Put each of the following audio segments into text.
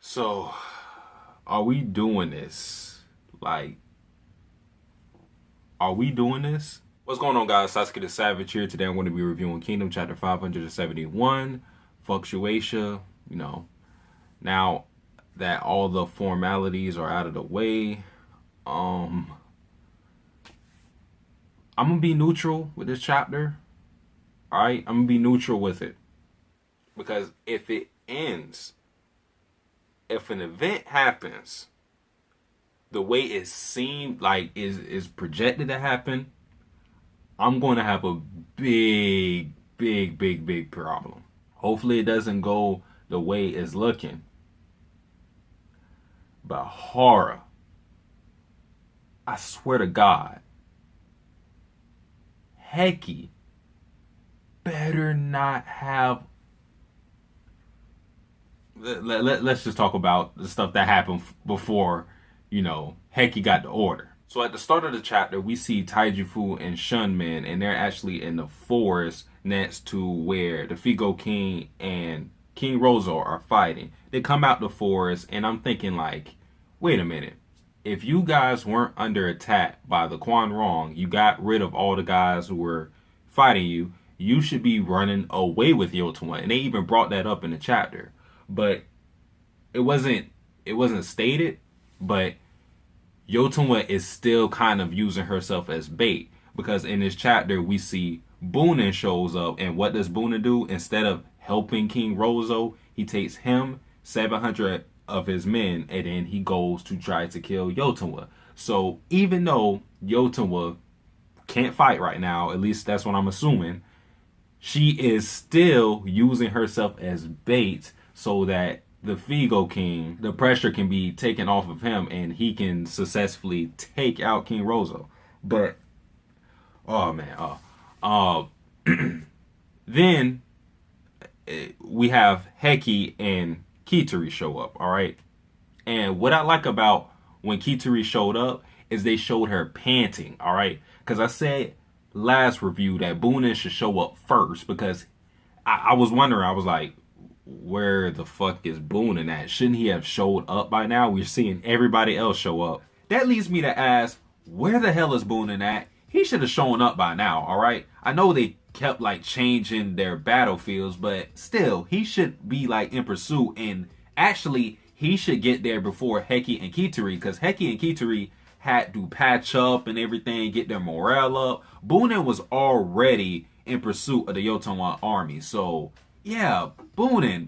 So, are we doing this? Like, are we doing this? What's going on, guys? Satsuki the Savage here. Today I'm going to be reviewing Kingdom Chapter 571, Fluctuatia. Now that all the formalities are out of the way, I'm gonna be neutral with this chapter. Alright? I'm gonna be neutral with it. Because if it ends, if an event happens the way it seemed like is projected to happen, I'm going to have a big problem. Hopefully it doesn't go the way it's looking. But Hara, I swear to God, Heki better not have. Let's just talk about the stuff that happened before, Heki got the order. So at the start of the chapter, we see Taijifu and Shunman, and they're actually in the forest next to where the Figo King and King Rozo are fighting. They come out the forest, and I'm thinking like, wait a minute. If you guys weren't under attack by the Quan Rong, you got rid of all the guys who were fighting you, you should be running away with Yotawa. And they even brought that up in the chapter. But it wasn't stated, but Yotawa is still kind of using herself as bait, because in this chapter we see Boonin shows up, and what does Boonin do? Instead of helping King Rozo, he takes him, 700 of his men, and then he goes to try to kill Yotawa. So even though Yotawa can't fight right now, at least that's what I'm assuming, she is still using herself as bait so that the Figo King, the pressure can be taken off of him and he can successfully take out King Rozo. But, oh man, then we have Heki and Kitari show up, alright? And what I like about when Kitari showed up is they showed her panting, alright? Because I said last review that Boonin should show up first, because I was wondering, I was like, where the fuck is Boonin at? Shouldn't he have showed up by now? We're seeing everybody else show up. That leads me to ask, where the hell is Boonin at? He should have shown up by now, alright? I know they kept like changing their battlefields, but still, he should be like in pursuit, and actually he should get there before Heki and Kitari, because Heki and Kitari had to patch up and everything, get their morale up. Boonin was already in pursuit of the Yotawa army, so yeah, Boonin,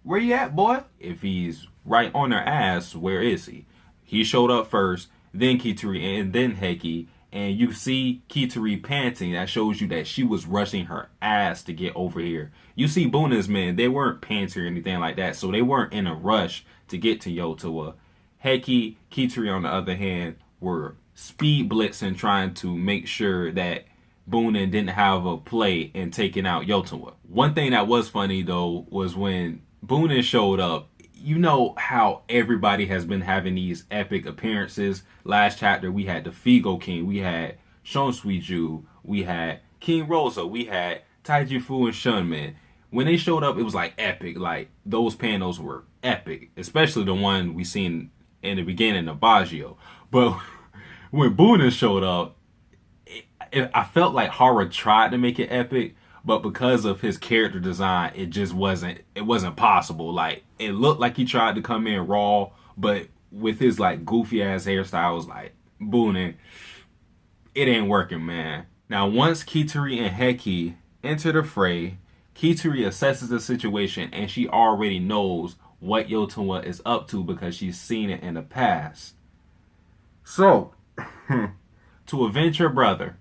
where you at, boy? If he's right on her ass, where is he? He showed up first, then Kitari, and then Heki, and you see Kitari panting. That shows you that she was rushing her ass to get over here. You see Boonin's men, they weren't panting or anything like that, so they weren't in a rush to get to Yotawa. Heki, Kitari, on the other hand, were speed blitzing, trying to make sure that Boonin didn't have a play in taking out Yotawa. One thing that was funny though was when Boonin showed up. You know how everybody has been having these epic appearances. Last chapter we had the Figo King, we had Shonsuiju, we had King Rosa, we had Taijifu and Shunman. When they showed up, it was like epic. Like those panels were epic, especially the one we seen in the beginning of Baggio. But when Boonin showed up, I felt like Hara tried to make it epic, but because of his character design, it just wasn't possible. Like, it looked like he tried to come in raw, but with his like goofy ass hairstyle, it was like, Boonin, it ain't working, man. Now, once Kitari and Heki enter the fray, Kitari assesses the situation, and she already knows what Yotawa is up to because she's seen it in the past. So, to avenge her brother,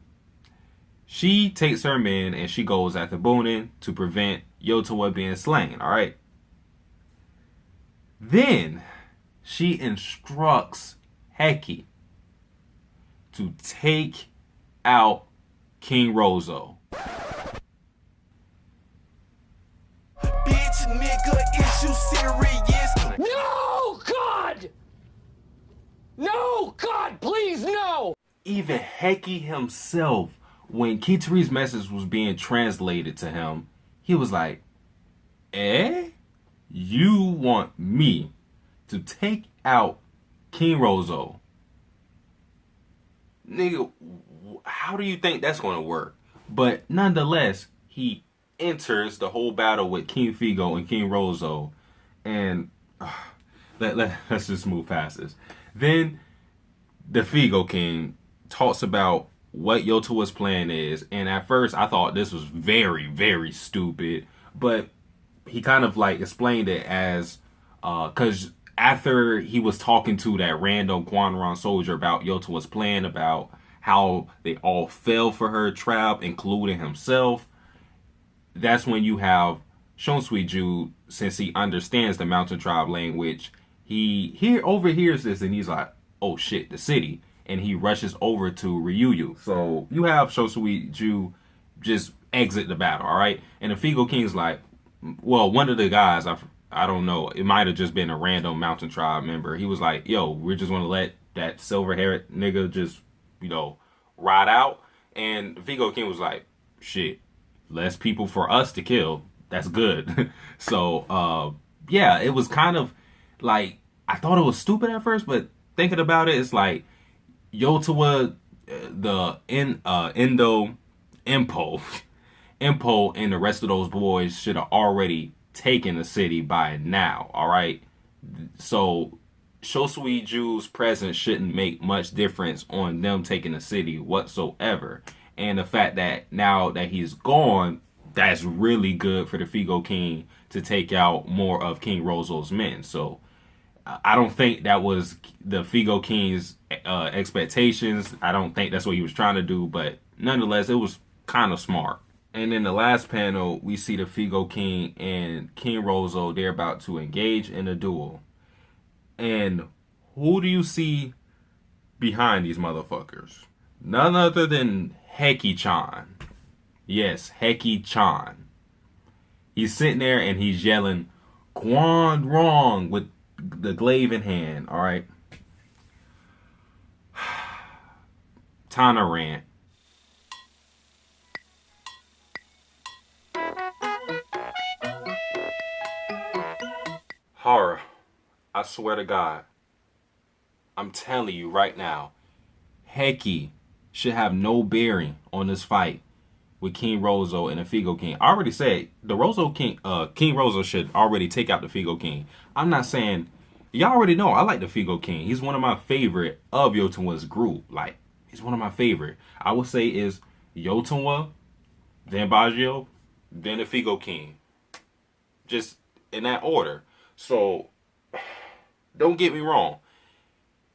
she takes her men and she goes after Boonin to prevent Yotawa being slain, alright? Then, she instructs Heki to take out King Rozo. Bitch, nigga, is you serious? No, God! No, God, please, no! Even Heki himself, when Kitari's message was being translated to him, he was like, eh? You want me to take out King Rozo. Nigga, how do you think that's going to work? But nonetheless, he enters the whole battle with King Figo and King Rozo. And let's just move past this. Then the Figo King talks about what Yotowa's plan is. And at first, I thought this was very, very stupid. But he kind of like explained it as, because after he was talking to that random Quanron soldier about Yotowa's plan, about how they all fell for her trap, including himself, that's when you have Shunsuiju, since he understands the Mountain Tribe language, he overhears this and he's like, oh shit, the city. And he rushes over to Ryuyu. So you have Shunsuiju just exit the battle, all right? And the Figo King's like, well, one of the guys, I don't know, it might have just been a random Mountain Tribe member. He was like, yo, we're just going to let that silver-haired nigga just, ride out. And Figo King was like, shit, less people for us to kill. That's good. So, yeah, it was kind of like, I thought it was stupid at first, but thinking about it, it's like, Yotowa, the Impo, and the rest of those boys should have already taken the city by now, all right? So Shunsuiju's presence shouldn't make much difference on them taking the city whatsoever. And the fact that now that he's gone, that's really good for the Figo King to take out more of King Rozo's men. So I don't think that was the Figo King's expectations. I don't think that's what he was trying to do, but nonetheless, it was kind of smart. And in the last panel, we see the Figo King and King Rozo. They're about to engage in a duel. And who do you see behind these motherfuckers? None other than Heki-chan. Yes, Heki-chan. He's sitting there and he's yelling, Quan wrong, with the glaive in hand, all right? Time to rant. Hara, I swear to God, I'm telling you right now, Heki should have no bearing on this fight with King Rozo and the Figo King. I already said the Rozo King, King Rozo should already take out the Figo King. I'm not saying, y'all already know I like the Figo King. He's one of my favorite of Yotowa's group. Like, he's one of my favorite. I would say is Yotowa, then Baggio, then the Figo King. Just in that order. So, don't get me wrong.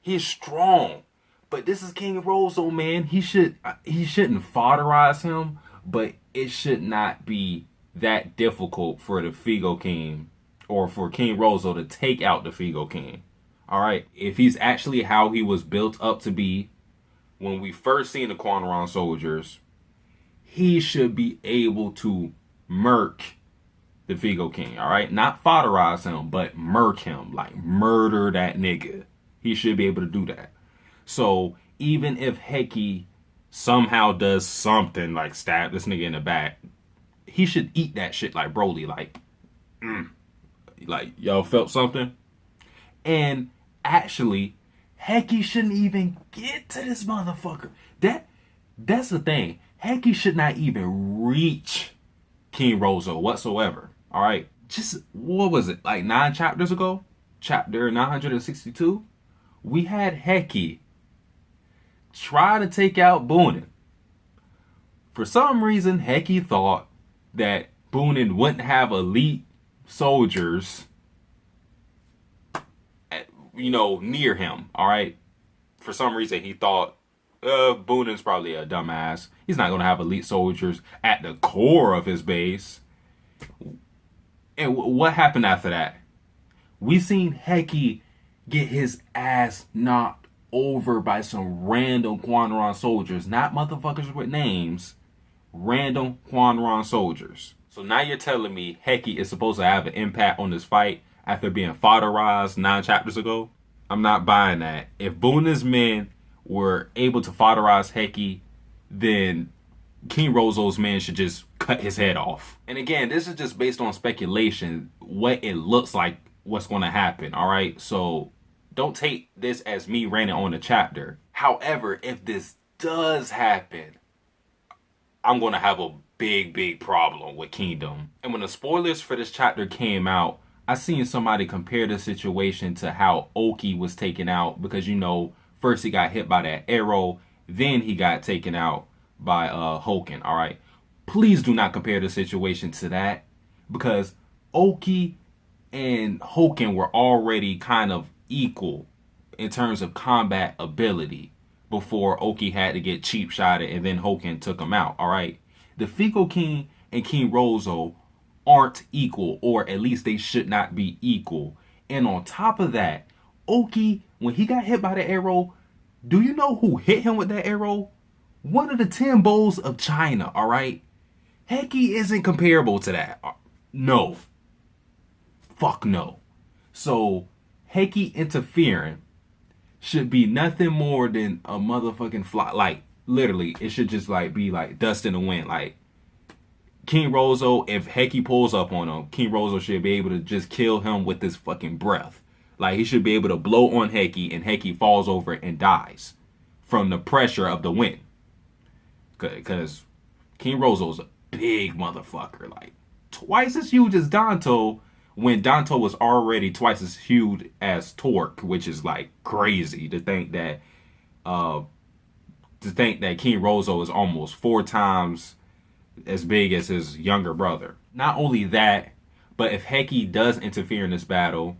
He's strong. But this is King Rozo, man. He shouldn't foderize him, but it should not be that difficult for the Figo King or for King Rozo to take out the Figo King. Alright? If he's actually how he was built up to be when we first seen the Quanron soldiers, he should be able to murk the Figo King, alright? Not foderize him, but murk him. Like, murder that nigga. He should be able to do that. So, even if Heki somehow does something, like stab this nigga in the back, he should eat that shit like Broly. Like, y'all felt something? And, actually, Heki shouldn't even get to this motherfucker. That's the thing. Heki should not even reach King Rozo whatsoever. Alright? Just, what was it? Like 9 chapters ago? Chapter 962? We had Heki try to take out Boonin. For some reason, Heki thought that Boonin wouldn't have elite soldiers, near him, alright? For some reason, he thought, Boonin's probably a dumbass. He's not going to have elite soldiers at the core of his base. And what happened after that? We seen Heki get his ass knocked over by some random Quanron soldiers. Not motherfuckers with names. Random Quanron soldiers. So now you're telling me Heki is supposed to have an impact on this fight after being fodderized 9 chapters ago? I'm not buying that. If Boonin's men were able to fodderize Heki, then King Rozo's men should just cut his head off. And again, this is just based on speculation, what it looks like what's going to happen. All right. So don't take this as me ranting on the chapter. However, if this does happen, I'm going to have a big problem with Kingdom. And when the spoilers for this chapter came out, I seen somebody compare the situation to how Oki was taken out, because you know, first he got hit by that arrow, then he got taken out by Hoken. All right. Please do not compare the situation to that, because Oki and Hoken were already kind of equal in terms of combat ability before Oki had to get cheap shotted and then Hoken took him out. All right. The Figo King and King Rozo aren't equal, or at least they should not be equal. And on top of that, Oki, when he got hit by the arrow, do you know who hit him with that arrow? One of the 10 bowls of China, all right? Heki isn't comparable to that. No. Fuck no. So, Heki interfering should be nothing more than a motherfucking fly. Like, literally, it should just like be like dust in the wind. Like, King Rozo, if Heki pulls up on him, King Rozo should be able to just kill him with his fucking breath. Like, he should be able to blow on Heki and Heki falls over and dies from the pressure of the wind. Because King Rozo's a big motherfucker. Like, twice as huge as Danto, when Danto was already twice as huge as Torque, which is like crazy to think that King Rozo is almost 4 times as big as his younger brother. Not only that, but if Heki does interfere in this battle,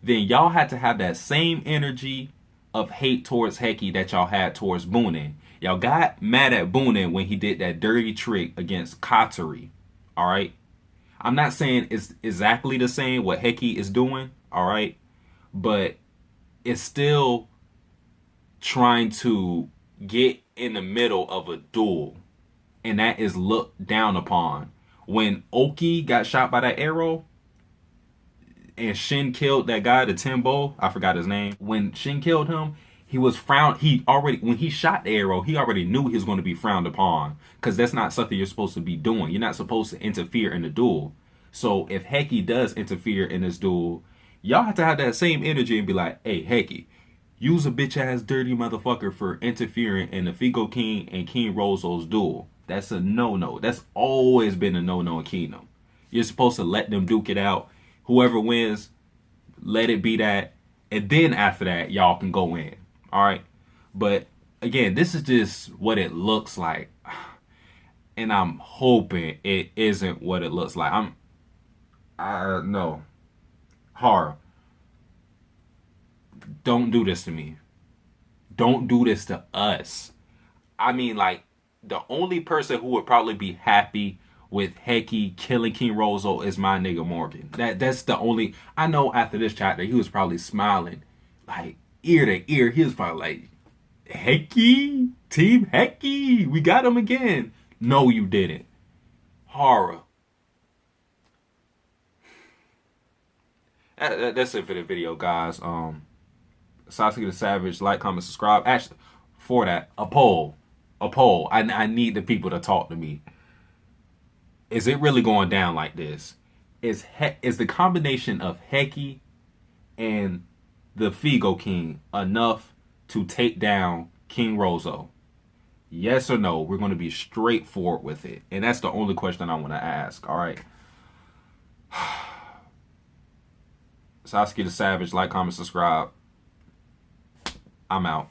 then y'all had to have that same energy of hate towards Heki that y'all had towards Bunin. Y'all got mad at Bunin when he did that dirty trick against Katari. Alright? I'm not saying it's exactly the same what Heki is doing, alright? But it's still trying to get in the middle of a duel. And that is looked down upon. When Oki got shot by that arrow and Shin killed that guy, the Timbo, I forgot his name. When Shin killed him, he was frowned. When he shot the arrow, he already knew he was going to be frowned upon, because that's not something you're supposed to be doing. You're not supposed to interfere in the duel. So if Heki does interfere in this duel, y'all have to have that same energy and be like, hey, Heki, use a bitch ass dirty motherfucker for interfering in the Figo King and King Rozo's duel. That's a no-no. That's always been a no-no in Kingdom. You're supposed to let them duke it out. Whoever wins, let it be that. And then after that, y'all can go in. All right. But again, this is just what it looks like. And I'm hoping it isn't what it looks like. No. Hara, don't do this to me. Don't do this to us. I mean, like, the only person who would probably be happy with Heki killing King Rozo is my nigga Morgan. That's the only. I know after this chapter, he was probably smiling, like, ear to ear. He was probably like, Heki? Team Heki? We got him again. No, you didn't. Hara. That's it for the video, guys. Satsuki the Savage, like, comment, subscribe. Actually, for that, a poll. I need the people to talk to me. Is it really going down like this? Is the combination of Heki and the Figo King enough to take down King Rozo? Yes or no? We're going to be straightforward with it. And that's the only question I want to ask. All right. Satsuki the Savage, like, comment, subscribe. I'm out.